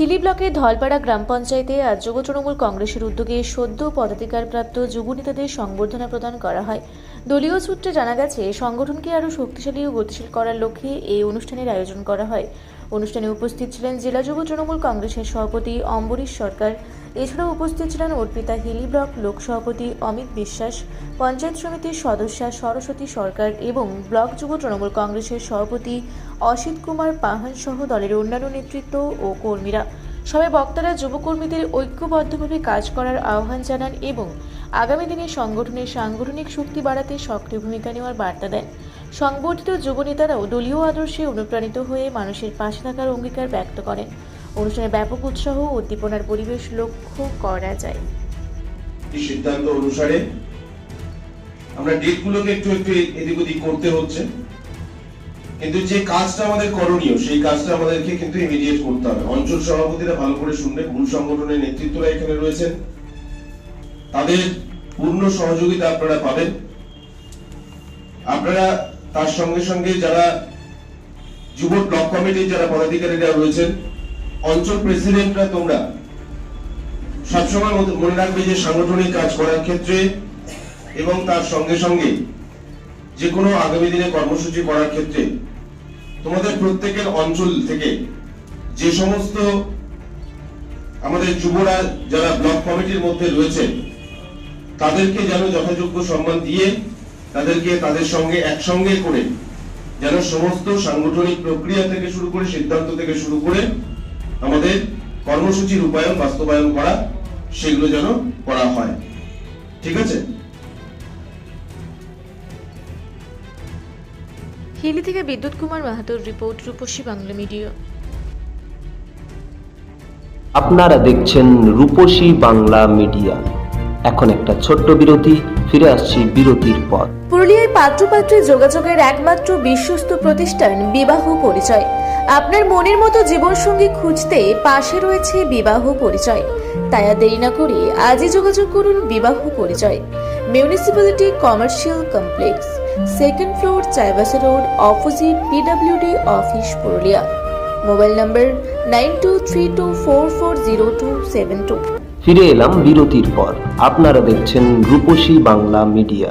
হিলি ব্লকের ধলপাড়া গ্রাম পঞ্চায়েতে আজ যুব তৃণমূল কংগ্রেসের উদ্যোগে সদ্য পদাধিকারপ্রাপ্ত যুব নেতাদের সংবর্ধনা প্রদান করা হয়। দলীয় সূত্রে জানা গেছে, সংগঠনকে আরও শক্তিশালী ও গতিশীল করার লক্ষ্যে এই অনুষ্ঠানের আয়োজন করা হয়। অনুষ্ঠানে উপস্থিত ছিলেন জেলা যুব তৃণমূল কংগ্রেসের সভাপতি অম্বরীশ সরকার। এছাড়াও উপস্থিত ছিলেন অর্পিতা হিলি ব্লক লোক সভাপতি অমিত বিশ্বাস, পঞ্চায়েত সমিতির সদস্যা সরস্বতী সরকার এবং ব্লক যুব তৃণমূল কংগ্রেসের সভাপতি অসিত কুমার পাহান সহ দলের অন্যান্য নেতৃত্ব ও কর্মীরা। সবাই বক্তারা যুবকর্মীদের ঐক্যবদ্ধভাবে কাজ করার আহ্বান জানান এবং আগামী দিনে সংগঠনের সাংগঠনিক শক্তি বাড়াতে সক্রিয় ভূমিকা নেওয়ার বার্তা দেন। সংবর্ধিত যুব নেতারাও দলীয় আদর্শে অনুপ্রাণিত হয়ে মানুষের পাশে থাকার অঙ্গীকার ব্যক্ত করেন। অনুষ্ঠানে ব্যাপক উৎসাহ ও উদ্দীপনার পরিবেশ লক্ষ্য করা যায়। এই সিদ্ধান্ত অনুসারে আমরা ডেটগুলোকে একটু এদিক ওদিক করতে হচ্ছে, কিন্তু যে কাজটা আমাদের করণীয় সেই কাজটা আমাদেরকে কিন্তু ইমিডিয়েট করতে হবে। অঞ্চল সভাপতিরা ভালো করে শুনবেন, মূল সংগঠনের নেতৃত্বরা এখানে রয়েছেন, তাদের পূর্ণ সহযোগিতা আপনারা পাবেন। আপনারা তার সঙ্গে সঙ্গে যারা যুব ব্লক কমিটির যারা পদাধিকারীরা রয়েছেন, অঞ্চল প্রেসিডেন্টরা, তোমরা সবসময় মনে রাখবে যে সাংগঠনিক কাজ করার ক্ষেত্রে এবং তার সঙ্গে সঙ্গে যে কোনো আগামী দিনে কর্মসূচি করার ক্ষেত্রে তোমাদের প্রত্যেকের অঞ্চল থেকে যে সমস্ত আমাদের যুবরা যারা ব্লক কমিটির মধ্যে রয়েছে তাদেরকে যেন যথাযোগ্য সম্মান দিয়ে তাদেরকে তাদের সঙ্গে একসঙ্গে করে যেন সমস্ত সাংগঠনিক প্রক্রিয়া থেকে শুরু করে সিদ্ধান্ত থেকে শুরু করে আমাদের কর্মসূচি রূপায়ণ বাস্তবায়ন করা সেগুলো যেন করা হয়। ঠিক আছে? হিলি থেকে বিদ্যুৎ কুমার মাহাতোর রিপোর্ট, রূপসী বাংলা মিডিয়া। আপনারা দেখছেন রূপসী বাংলা মিডিয়া। এখন একটা ছোট্ট বিরতি, ফিরে আসছি বিরতির পর। পুরুলিয়ায় পাত্রপাত্রী যোগাযোগের একমাত্র বিশ্বস্ত প্রতিষ্ঠান বিবাহ পরিচয়। আপনার মনের মতো জীবনসঙ্গী খুঁজতে পাশে রয়েছে বিবাহ পরিচয়। তাই আর দেরি না করে আজই যোগাযোগ করুন বিবাহ পরিচয়। Municipality commercial complex, second floor, Chaibasa road, opposite PWD office, Purulia. Mobile নম্বর 9232440272। ফিরে এলাম বিরতির পর। আপনারা দেখছেন রূপসী বাংলা মিডিয়া।